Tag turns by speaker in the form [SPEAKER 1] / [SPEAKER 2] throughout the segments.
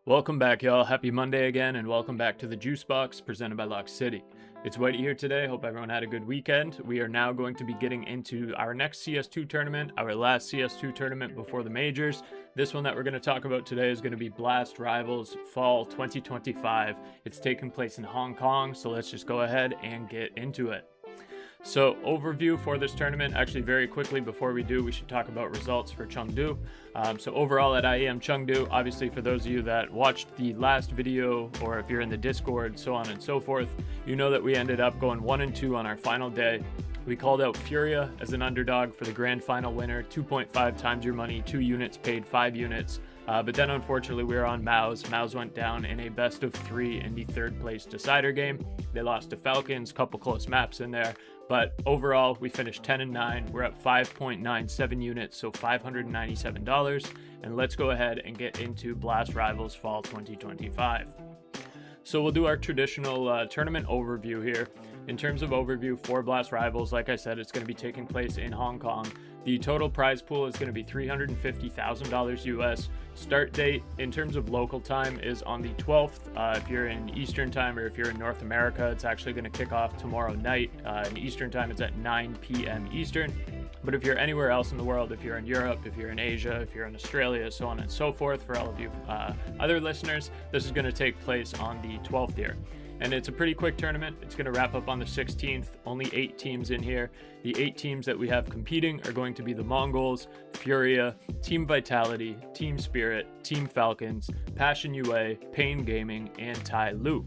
[SPEAKER 1] Welcome back, y'all. Happy Monday again, and welcome back to the JuiceBox presented by LOCKCITY. It's Whitey here today. Hope everyone had a good weekend. We are now going to be getting into our next CS2 tournament, our last CS2 tournament before the majors. This one that we're going to talk about today is going to be Blast Rivals Fall 2025. It's taking place in Hong Kong, so let's just go ahead and get into it. So overview for this tournament, actually very quickly before we do, we should talk about results for Chengdu. So overall at IEM Chengdu, obviously for those of you that watched the last video or if you're in the Discord, so on and so forth, you know that we ended up going 1-2 on our final day. We called out FURIA as an underdog for the grand final winner, 2.5 times your money, 2 units paid 5 units. But then unfortunately we were on MongolZ. MongolZ went down in a best of 3 in the third place decider game. They lost to Falcons, couple close maps in there. But overall, we finished 10-9. We're at 5.97 units, so $597. And let's go ahead and get into Blast Rivals Fall 2025. So we'll do our traditional tournament overview here. In terms of overview for Blast Rivals, like I said, it's going to be taking place in Hong Kong. The total prize pool is going to be $350,000 US. Start date in terms of local time is on the 12th. If you're in Eastern time or if you're in North America, it's actually going to kick off tomorrow night. In Eastern time, it's at 9 p.m. Eastern. But if you're anywhere else in the world, if you're in Europe, if you're in Asia, if you're in Australia, so on and so forth, for all of you other listeners, this is going to take place on the 12th here. And it's a pretty quick tournament. It's going to wrap up on the 16th. Only 8 teams in here. The 8 teams that we have competing are going to be the MongolZ, FURIA, Team Vitality, Team Spirit, Team Falcons, PassionUA, Pain Gaming, and TYLOO.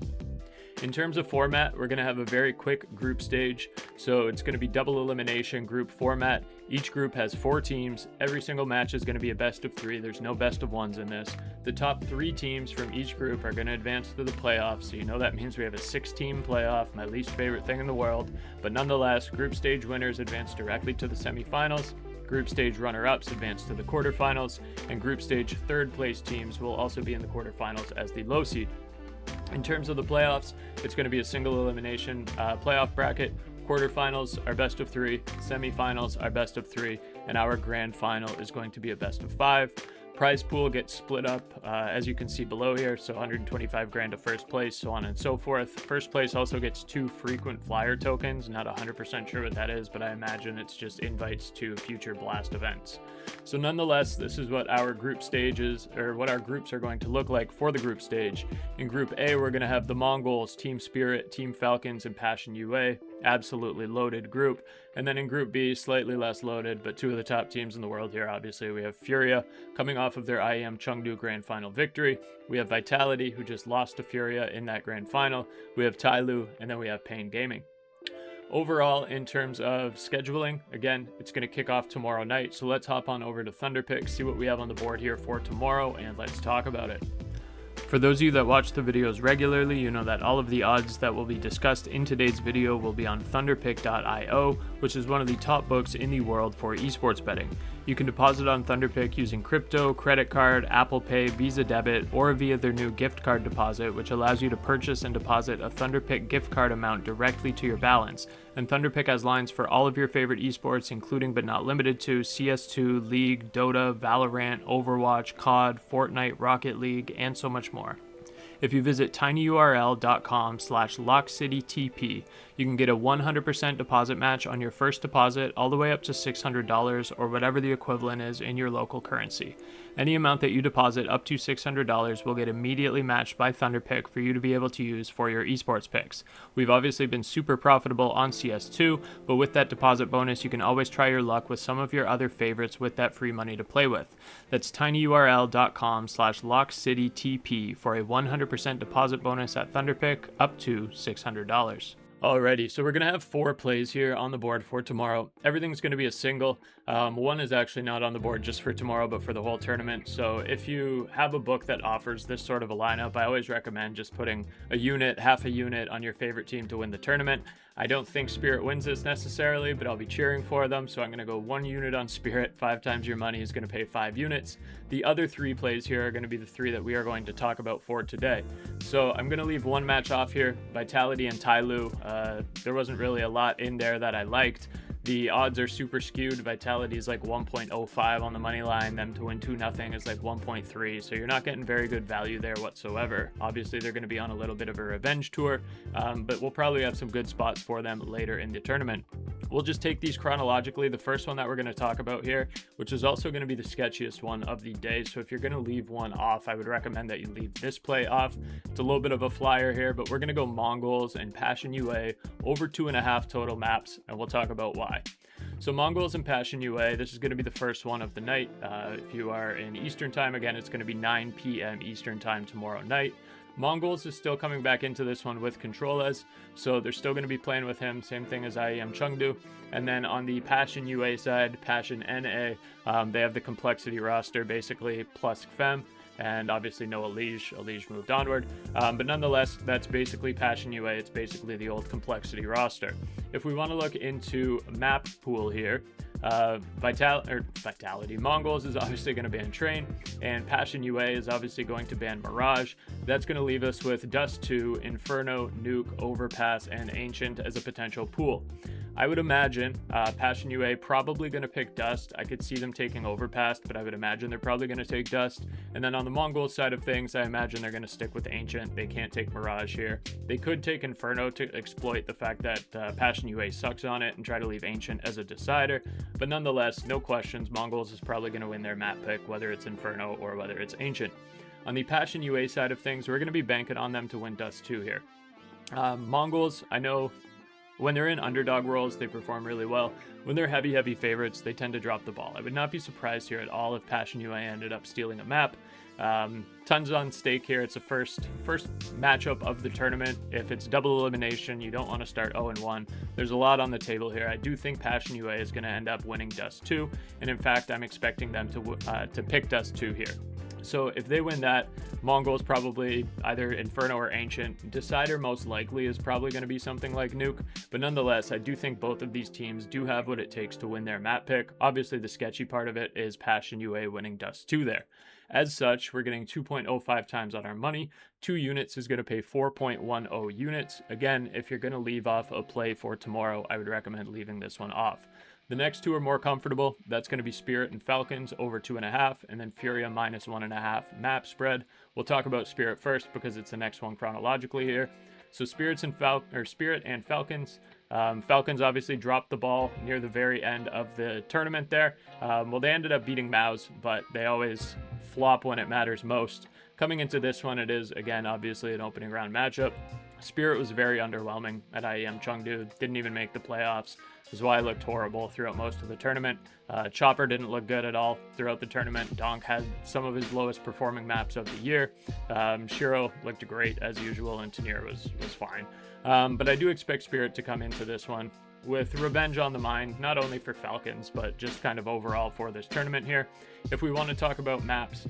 [SPEAKER 1] In terms of format, we're going to have a very quick group stage. So it's going to be double elimination group format. Each group has 4 teams. Every single match is going to be a best of 3. There's no best of 1s in this. The top 3 teams from each group are going to advance to the playoffs. So you know that means we have a 6-team playoff, my least favorite thing in the world. But nonetheless, group stage winners advance directly to the semifinals. Group stage runner-ups advance to the quarterfinals. And group stage third place teams will also be in the quarterfinals as the low seed. In terms of the playoffs, it's going to be a single elimination playoff bracket. Quarterfinals are best of 3, semifinals are best of 3, and our grand final is going to be a best of 5. Prize pool gets split up as you can see below here, so 125 grand to first place, so on and so forth. First place also gets 2 frequent flyer tokens. Not 100% sure what that is, but I imagine it's just invites to future Blast events. So nonetheless, this is what our group stages, or what our groups are going to look like for the group stage. In Group A, we're going to have the MongolZ, Team Spirit, Team Falcons, and PassionUA. Absolutely loaded group. And then in Group B, slightly less loaded, but 2 of the top teams in the world here. Obviously, we have FURIA coming off of their IEM Chengdu Grand Final victory. We have Vitality, who just lost to FURIA in that Grand Final. We have TYLOO, and then we have Pain Gaming. Overall, in terms of scheduling, again, it's going to kick off tomorrow night. So let's hop on over to Thunderpick, see what we have on the board here for tomorrow, and let's talk about it. For those of you that watch the videos regularly, you know that all of the odds that will be discussed in today's video will be on thunderpick.io, which is one of the top books in the world for esports betting. You can deposit on Thunderpick using crypto, credit card, Apple Pay, Visa Debit, or via their new gift card deposit, which allows you to purchase and deposit a Thunderpick gift card amount directly to your balance. And Thunderpick has lines for all of your favorite esports, including but not limited to CS2, League, Dota, Valorant, Overwatch, COD, Fortnite, Rocket League, and so much more. If you visit tinyurl.com/LockCityTP, you can get a 100% deposit match on your first deposit all the way up to $600 or whatever the equivalent is in your local currency. Any amount that you deposit up to $600 will get immediately matched by Thunderpick for you to be able to use for your esports picks. We've obviously been super profitable on CS2, but with that deposit bonus, you can always try your luck with some of your other favorites with that free money to play with. That's tinyurl.com/LockCityTP for a 100% deposit bonus at Thunderpick up to $600. Alrighty, so we're going to have 4 plays here on the board for tomorrow. Everything's going to be a single. One is actually not on the board just for tomorrow, but for the whole tournament. So if you have a book that offers this sort of a lineup, I always recommend just putting a unit, half a unit on your favorite team to win the tournament. I don't think Spirit wins this necessarily, but I'll be cheering for them. So I'm going to go 1 unit on Spirit. 5 times your money is going to pay 5 units. The other 3 plays here are going to be the 3 that we are going to talk about for today. So I'm going to leave 1 match off here, Vitality and TYLOO. There wasn't really a lot in there that I liked. The odds are super skewed. Vitality is like 1.05 on the money line. Them to win 2-0 is like 1.3. So you're not getting very good value there whatsoever. Obviously, they're going to be on a little bit of a revenge tour, but we'll probably have some good spots for them later in the tournament. We'll just take these chronologically. The first one that we're going to talk about here, which is also going to be the sketchiest one of the day. So if you're going to leave one off, I would recommend that you leave this play off. It's a little bit of a flyer here, but we're going to go MongolZ and PassionUA over 2.5 total maps, and we'll talk about why. So MongolZ and PassionUA, this is going to be the first one of the night. If you are in Eastern time, again, it's going to be 9 p.m. Eastern time tomorrow night. MongolZ is still coming back into this one with CtrlZ, so they're still going to be playing with him. Same thing as IEM Chengdu. And then on the PassionUA side, PassionNA, they have the complexity roster, basically plus Fem, and obviously no Elige moved onward. But nonetheless, that's basically PassionUA. It's basically the old complexity roster. If we want to look into map pool here, Vitality MongolZ is obviously going to ban Train, and PassionUA is obviously going to ban Mirage. That's going to leave us with Dust 2, Inferno, Nuke, Overpass, and Ancient as a potential pool. I would imagine PassionUA probably going to pick Dust. I could see them taking Overpass, but I would imagine they're probably going to take Dust. And then on the MongolZ side of things, I imagine they're going to stick with Ancient. They can't take Mirage here. They could take Inferno to exploit the fact that PassionUA sucks on it and try to leave Ancient as a decider. But nonetheless, no questions, MongolZ is probably going to win their map pick, whether it's Inferno or whether it's Ancient. On the PassionUA side of things, we're going to be banking on them to win Dust 2 here. MongolZ, I know when they're in underdog roles, they perform really well. When they're heavy favorites, they tend to drop the ball. I would not be surprised here at all if PassionUA ended up stealing a map. Tons on stake here. It's a first matchup of the tournament. If it's double elimination, you don't want to start 0-1. There's a lot on the table here. I do think PassionUA is going to end up winning Dust 2, and in fact, I'm expecting them to pick Dust 2 here. So if they win that, MongolZ probably either Inferno or Ancient. Decider most likely is probably going to be something like Nuke, but nonetheless, I do think both of these teams do have what it takes to win their map pick. Obviously, the sketchy part of it is PassionUA winning Dust 2 there. As such, we're getting 2.05 times on our money. 2 units is going to pay 4.10 units. Again, if you're going to leave off a play for tomorrow, I would recommend leaving this one off. The next two are more comfortable. That's going to be Spirit and Falcons over 2.5, and then FURIA minus 1.5 map spread. We'll talk about Spirit first because it's the next one chronologically here. So Spirit and Falcons. Falcons obviously dropped the ball near the very end of the tournament there. Well, they ended up beating MongolZ, but they always flop when it matters most. Coming into this one, it is, again, obviously an opening round matchup. Spirit was very underwhelming at IEM Chengdu, didn't even make the playoffs. This is why I looked horrible throughout most of the tournament. Chopper didn't look good at all throughout the tournament. Donk had some of his lowest performing maps of the year. Shiro looked great as usual, and Tanir was fine. But I do expect Spirit to come into this one with revenge on the mind, not only for Falcons, but just kind of overall for this tournament here. If we want to talk about maps,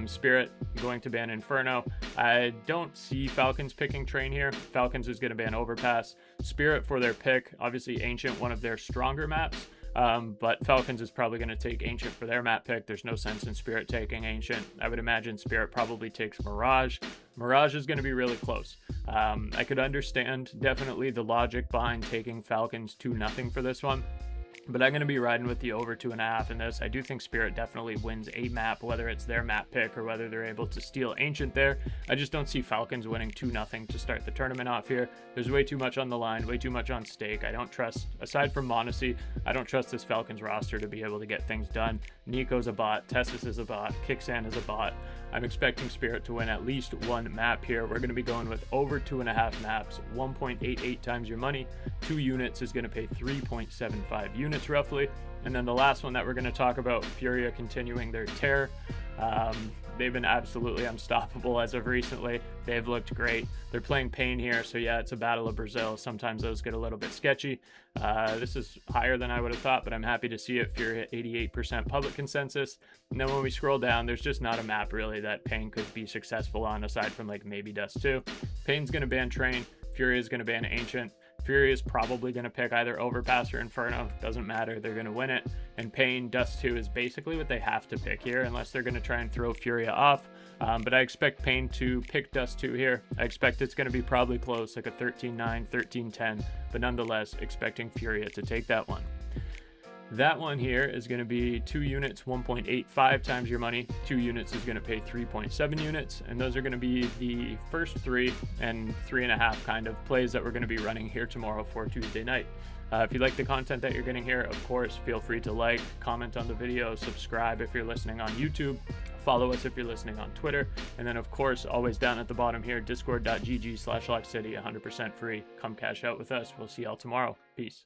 [SPEAKER 1] Spirit going to ban Inferno. I don't see Falcons picking Train here. Falcons is going to ban Overpass. Spirit for their pick, obviously Ancient, one of their stronger maps. But Falcons is probably going to take Ancient for their map pick. There's no sense in Spirit taking Ancient. I would imagine Spirit probably takes Mirage. Mirage is going to be really close. I could understand definitely the logic behind taking Falcons 2-0 for this one, but I'm going to be riding with the over 2.5 in this. I do think Spirit definitely wins a map, whether it's their map pick or whether they're able to steal Ancient there. I just don't see Falcons winning 2-0 to start the tournament off here. There's way too much on the line, way too much on stake. I don't trust, aside from Monacy, I don't trust this Falcons roster to be able to get things done. Nico's a bot, Tessus is a bot, Kixan is a bot. I'm expecting Spirit to win at least one map here. We're going to be going with over 2.5 maps, 1.88 times your money. 2 units is going to pay 3.75 units roughly. And then the last one that we're going to talk about, FURIA continuing their tear. They've been absolutely unstoppable as of recently. They've looked great. They're playing Pain here, so yeah, it's a battle of Brazil. Sometimes those get a little bit sketchy. This is higher than I would have thought, but I'm happy to see it. FURIA 88% public consensus. And then when we scroll down, there's just not a map really that Pain could be successful on, aside from like maybe Dust 2. Pain's going to ban Train. FURIA is going to ban Ancient. FURIA is probably going to pick either Overpass or Inferno. Doesn't matter. They're going to win it. And Pain, Dust 2 is basically what they have to pick here, unless they're going to try and throw FURIA off. But I expect Pain to pick Dust 2 here. I expect it's going to be probably close, like a 13-9, 13-10. But nonetheless, expecting FURIA to take that one. That one here is going to be 2 units, 1.85 times your money. 2 units is going to pay 3.7 units. And those are going to be the first 3 and 3.5 kind of plays that we're going to be running here tomorrow for Tuesday night. If you like the content that you're getting here, of course, feel free to like, comment on the video, subscribe if you're listening on YouTube, follow us if you're listening on Twitter, and then of course, always down at the bottom here, discord.gg/LockCITY, 100% free. Come cash out with us. We'll see y'all tomorrow. Peace.